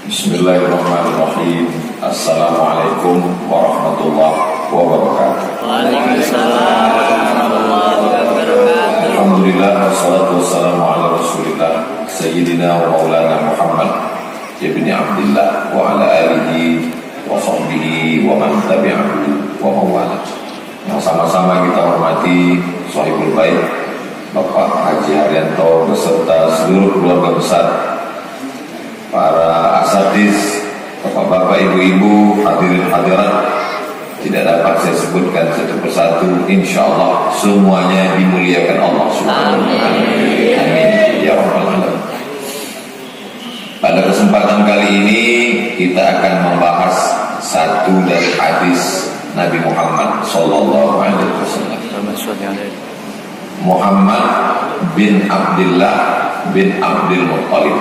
Bismillahirrahmanirrahim. Assalamualaikum warahmatullahi wabarakatuh. Waalaikumsalam warahmatullahi wabarakatuh. Alhamdulillah, wassalatu wassalamu ala rasulillah Sayyidina wa maulana Muhammad ibn Abdillah wa ala alihi wa sahbihi wa man tabi'ahu wa mawala. Yang sama-sama kita hormati Sahibul Bait Bapak Haji Haryanto beserta seluruh keluarga besar, para asatiz, bapak-bapak, ibu-ibu, hadirin hadirat, tidak dapat saya sebutkan satu persatu. Insyaallah semuanya dimuliakan Allah Subhanahu wa taala. Amin ya rabbal alamin. Pada kesempatan kali ini kita akan membahas satu dari hadis Nabi Muhammad sallallahu alaihi wasallam. Muhammad bin Abdullah bin Abdul Muttalib.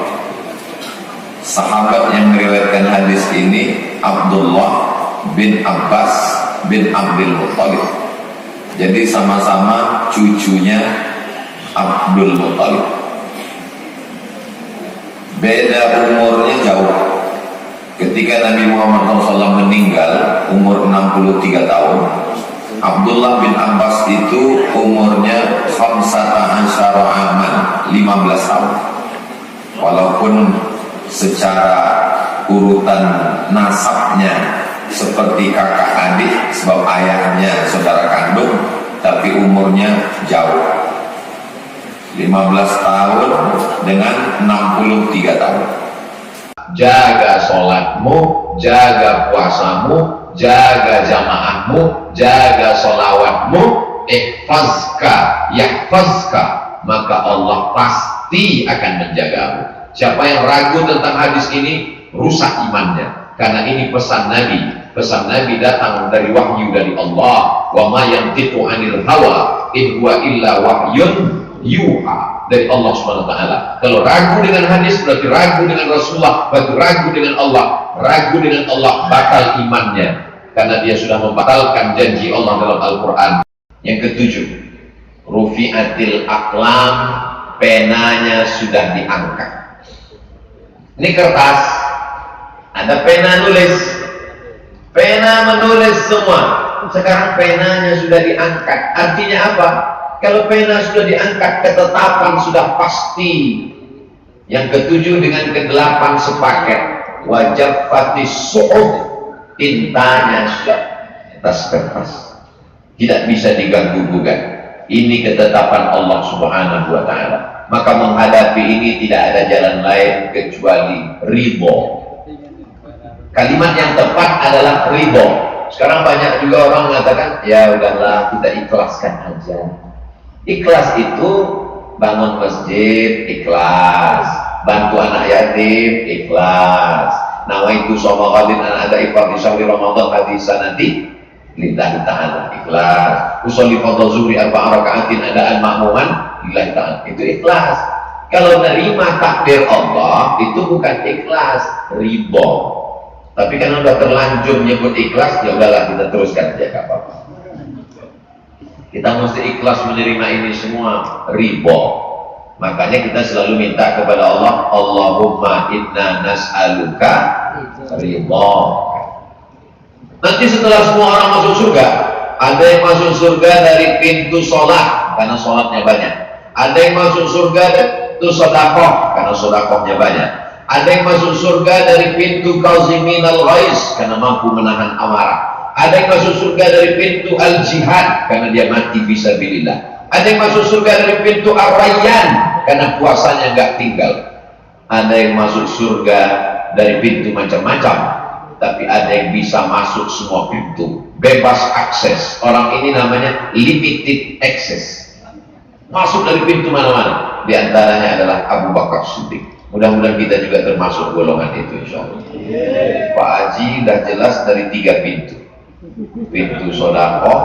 Sahabat yang meriwayatkan hadis ini Abdullah bin Abbas bin Abdul Muttalib. Jadi sama-sama cucunya Abdul Muttalib. Beda umurnya jauh. Ketika Nabi Muhammad SAW meninggal umur 63 tahun, Abdullah bin Abbas itu umurnya 15 aman, 15 tahun. Walaupun secara urutan nasabnya seperti kakak adik sebab ayahnya saudara kandung, tapi umurnya jauh, 15 tahun dengan 63 tahun. Jaga sholatmu, jaga puasamu, jaga jamaahmu, jaga sholawatmu, ihfazka yahfazka, maka Allah pasti akan menjagamu. Siapa yang ragu tentang hadis ini rusak imannya, karena ini pesan Nabi. Pesan Nabi datang dari wahyu dari Allah. Wa ma yantiqu 'anil hawa in huwa illa wahyun yuha, dari Allah Subhanahu wa taala. Kalau ragu dengan hadis berarti ragu dengan Rasulullah, berarti ragu dengan Allah. Ragu dengan Allah batal imannya, karena dia sudah membatalkan janji Allah dalam Al-Qur'an. Yang ketujuh, rufi'atil aqlam, penanya sudah diangkat. Ini kertas, ada pena nulis, pena menulis semua. Sekarang penanya sudah diangkat. Artinya apa? Kalau pena sudah diangkat, ketetapan sudah pasti. Yang ketujuh dengan kedelapan sepaket. Wajab fatih su'ud, tintanya sudah atas kertas, tidak bisa diganggu gugat. Ini ketetapan Allah Subhanahu wa taala. Maka menghadapi ini tidak ada jalan lain kecuali ridho. Kalimat yang tepat adalah ridho. Sekarang banyak juga orang mengatakan, ya udahlah kita ikhlaskan aja. Ikhlas itu bangun masjid, ikhlas. Bantu anak yatim, ikhlas. Nawaitu shoma ghadin an ada ifar di syahri Ramadan hadisa nanti lillahi ta'ala, ikhlas. Usolli fardhu zuhri arba'a raka'atin adaan ma'muman lillahi ta'ala, itu ikhlas. Kalau nerima takdir Allah itu bukan ikhlas, ridho. Tapi karena udah terlanjur nyebut ikhlas, ya udahlah kita teruskan aja, gak apa-apa. Kita mesti ikhlas menerima ini semua, ridho. Makanya kita selalu minta kepada Allah, Allahumma inna nas'aluka ridho. Nanti setelah semua orang masuk surga, ada yang masuk surga dari pintu sholat karena sholatnya banyak. Ada yang masuk surga dari pintu sodakoh karena sodakohnya banyak. Ada yang masuk surga dari pintu kaziminal ghaiz karena mampu menahan amarah. Ada yang masuk surga dari pintu al-jihad karena dia mati fisabilillah. Ada yang masuk surga dari pintu ar-rayyan karena puasanya nggak tinggal. Ada yang masuk surga dari pintu macam-macam, tapi ada yang bisa masuk semua pintu, bebas akses. Orang ini namanya limited access, masuk dari pintu mana-mana. Di antaranya adalah Abu Bakar Siddiq. Mudah-mudahan kita juga termasuk golongan itu, insya Allah. Pak Haji udah jelas dari 3 pintu: pintu sodakoh,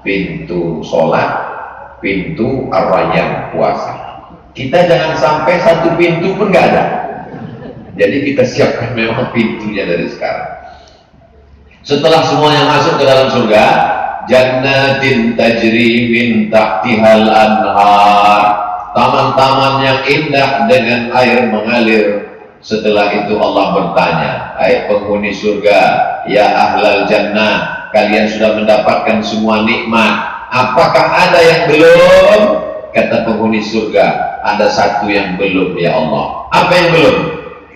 pintu sholat, pintu ar-rayyan, puasa. Kita jangan sampai 1 pintu pun nggak ada. Jadi kita siapkan memang pintunya dari sekarang. Setelah semuanya masuk ke dalam surga, jannatin tajri min tahtihal anhar, taman-taman yang indah dengan air mengalir. Setelah itu Allah bertanya, hai penghuni surga, ya ahlal jannah, kalian sudah mendapatkan semua nikmat, apakah ada yang belum? Kata penghuni surga, ada satu yang belum ya Allah. Apa yang belum?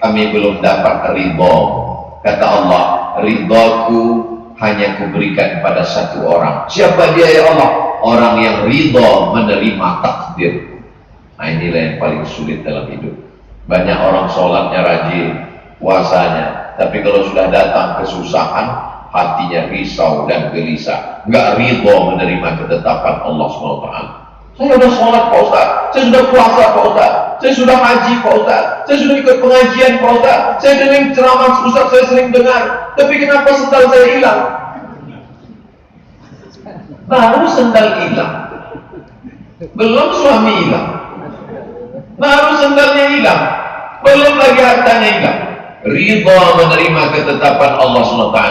Kami belum dapat ridho. Kata Allah, ridhoku hanya kuberikan pada satu orang. Siapa dia ya Allah? Orang yang ridho menerima takdir. Nah inilah yang paling sulit dalam hidup. Banyak orang sholatnya rajin, puasanya, tapi kalau sudah datang kesusahan, hatinya risau dan gelisah, nggak ridho menerima ketetapan Allah SWT. Saya sudah sholat Pak Ustaz, saya sudah puasa Pak Ustaz, saya sudah haji Pak Ustaz, saya sudah ikut pengajian Pak Ustaz, saya sering ceramah Ustaz, saya sering dengar, tapi kenapa sendal saya hilang? Baru sendal hilang, belum suami hilang, baru sendalnya hilang, belum lagi hartanya hilang. Ridha menerima ketetapan Allah SWT.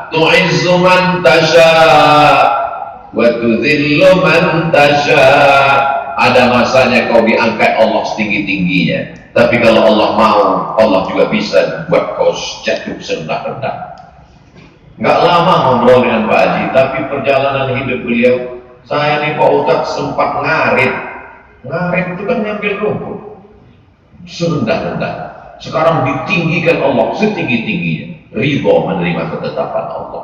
Tu'izzu man tasha wa tudhillu man tasha. Ada masanya kau diangkat Allah setinggi-tingginya, tapi kalau Allah mau, Allah juga bisa buat kau jatuh serendah-rendah. Nggak lama ngobrol dengan Pak Haji, tapi perjalanan hidup beliau, saya nih Pak Ustadz sempat ngarit. Ngarit itu kan nyambil rumput serendah-rendah. Sekarang ditinggikan Allah setinggi-tingginya. Ridho menerima ketetapan Allah.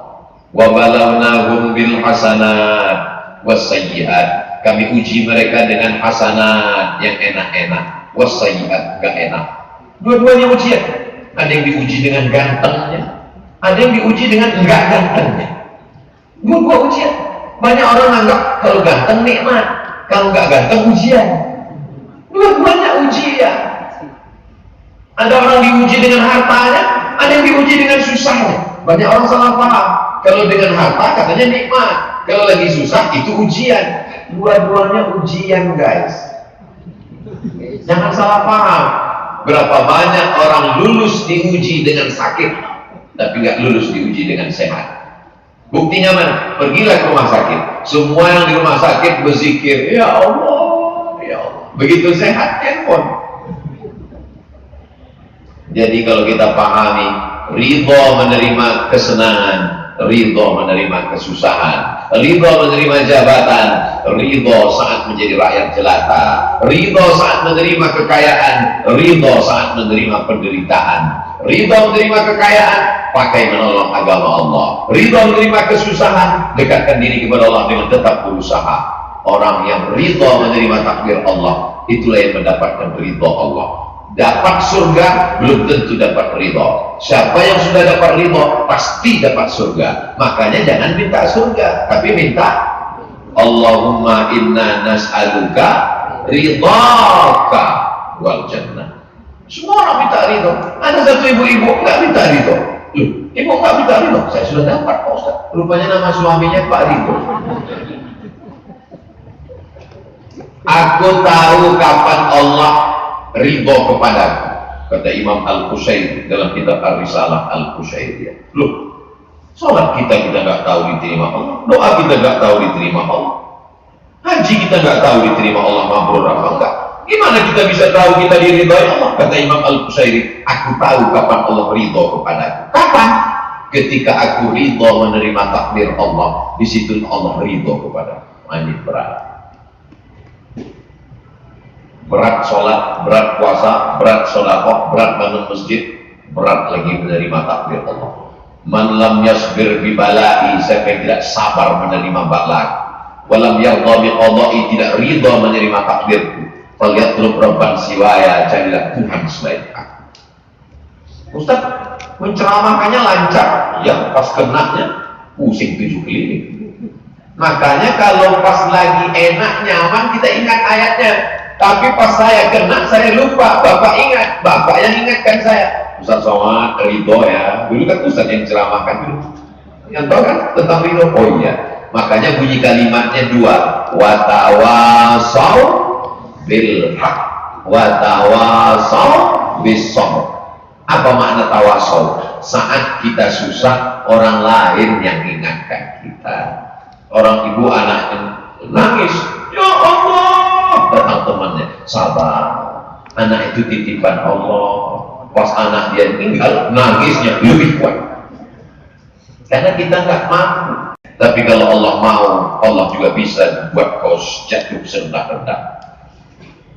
Wa balawnahum bil hasanat wasayyiat. Kami uji mereka dengan hasanat yang enak-enak, wasayyiat enggak enak. Dua-duanya ujian. Ada yang diuji dengan gantengnya, ada yang diuji dengan enggak gantengnya. Dua-dua ujian. Banyak orang anggap kalau ganteng nikmat, kalau enggak ganteng ujian. Dua-duanya ujian. Ada orang diuji dengan hartanya, ada yang diuji dengan susahnya. Banyak orang salah paham. Kalau dengan harta katanya nikmat, kalau lagi susah itu ujian. Dua-duanya ujian guys. Jangan salah paham. Berapa banyak orang lulus diuji dengan sakit, tapi nggak lulus diuji dengan sehat. Buktinya mana? Pergilah ke rumah sakit. Semua yang di rumah sakit berzikir, ya Allah, ya Allah. Begitu sehat, handphone. Jadi kalau kita pahami, ridho menerima kesenangan, ridho menerima kesusahan, ridho menerima jabatan, ridho saat menjadi rakyat jelata, ridho saat menerima kekayaan, ridho saat menerima penderitaan, ridho menerima kekayaan, pakai menolong agama Allah, ridho menerima kesusahan, dekatkan diri kepada Allah dengan tetap berusaha. Orang yang ridho menerima takdir Allah, itulah yang mendapatkan ridho Allah. Dapat surga belum tentu dapat ridho. Siapa yang sudah dapat ridho pasti dapat surga. Makanya jangan minta surga, tapi minta Allahumma inna nas'aluka ridhaka wal jannah. Semua orang minta ridho. Ada satu ibu-ibu nggak minta ridho. Loh, ibu nggak minta ridho? Saya sudah dapat Pak Ustaz. Rupanya nama suaminya Pak Ridho. Aku tahu kapan Allah ridho kepadaku, kata Imam Al-Qusairi dalam kitab Ar-Risalah Al-Qusairiyah. Loh, sholat kita nggak tahu diterima Allah, doa kita nggak tahu diterima Allah, haji kita nggak tahu diterima Allah, mabrur apa enggak. Gimana kita bisa tahu kita diridhai Allah? Kata Imam Al-Qusairi, aku tahu kapan Allah ridho kepadaku. Kapan? Ketika aku ridho menerima takdir Allah, di situ Allah ridho kepadaku. Ini berat. Berat sholat, berat puasa, berat sholawat, berat bangun masjid, berat lagi menerima takdir Allah. Man lam yasbir bi bala'i, siapa yang tidak sabar menerima bala, walam yardha bi qada'i, tidak ridha menerima takdirku, falyatlub rabban siwaya, carilah Tuhan selain aku. Ustaz, menceramahkannya lancar, ya pas kenanya pusing 7 keliling. Makanya kalau pas lagi enak nyaman kita ingat ayatnya. Tapi pas saya kena, saya lupa. Bapak ingat, bapak yang ingatkan saya. Ustaz Somad, ridho ya. Dulu kan Ustaz yang ceramahkan dulu. Yang tahu kan tentang ridho? Oh iya. Makanya bunyi kalimatnya dua. Watawasau bil haq, watawasau bis sabr. Apa makna tawasul? Saat kita susah, orang lain yang ingatkan kita. Orang ibu anaknya nangis, ya Allah, datang temannya, sabar, anak itu titipan Allah. Pas anak dia meninggal, nangisnya lebih kuat karena kita nggak mampu. Tapi kalau Allah mau, Allah juga bisa buat kau jatuh serendah-rendah.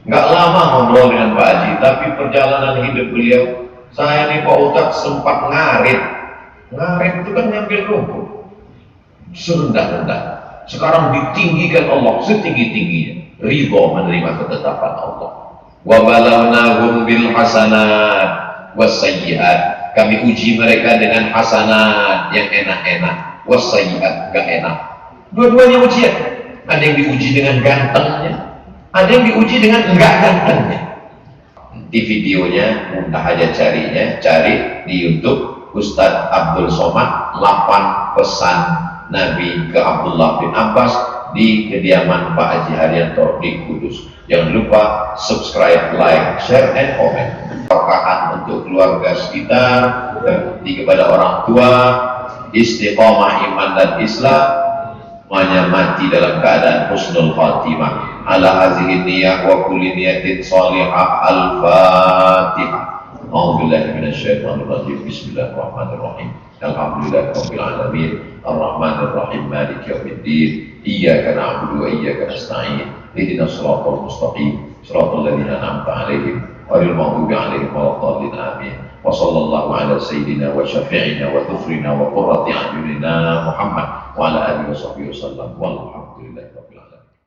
Nggak lama ngobrol dengan Pak Haji, tapi perjalanan hidup beliau, saya nih Pak Ustadz sempat ngarit itu kan ngambil rumput serendah-rendah. Sekarang ditinggikan Allah setinggi-tingginya, ridho menerima ketetapan Allah. Wa balawnahum bil hasanat wasayyiat, kami uji mereka dengan hasanat yang enak-enak, wasayyiat gak enak. Dua-duanya ujian. Ada yang diuji dengan gantengnya, ada yang diuji dengan enggak gantengnya. Di videonya mudah aja cari di YouTube Ustadz Abdul Somad 8 pesan Nabi ke Abdullah bin Abbas di kediaman Pak Haji Haryanto di Kudus. Jangan lupa subscribe, like, share, and comment. Berkahan untuk keluarga sekitar, berbakti kepada orang tua, istiqomah iman dan Islam, semuanya mati dalam keadaan husnul khatimah. Ala hazihi niyah wa kulli niyatin salihah. Al-Fatihah. A'udzubillahi minasyaitonir rajim. Bismillahirrahmanirrahim. Alhamdulillahirabbil alamin. Arrahmanir rahim. Maliki yaumiddin. Iyyaka na'budu wa iyyaka nasta'in. Ihdinas siratal mustaqim. Siratal ladzina an'amta 'alaihim ghairil maghdubi 'alaihim waladdallin. Amin. Wa sallallahu ala sayyidina wa syafi'ina wa dhufrina wa qurrati a'yunina Muhammad wa ala alihi wa sahbihi wasallam. Walhamdulillahirabbil alamin.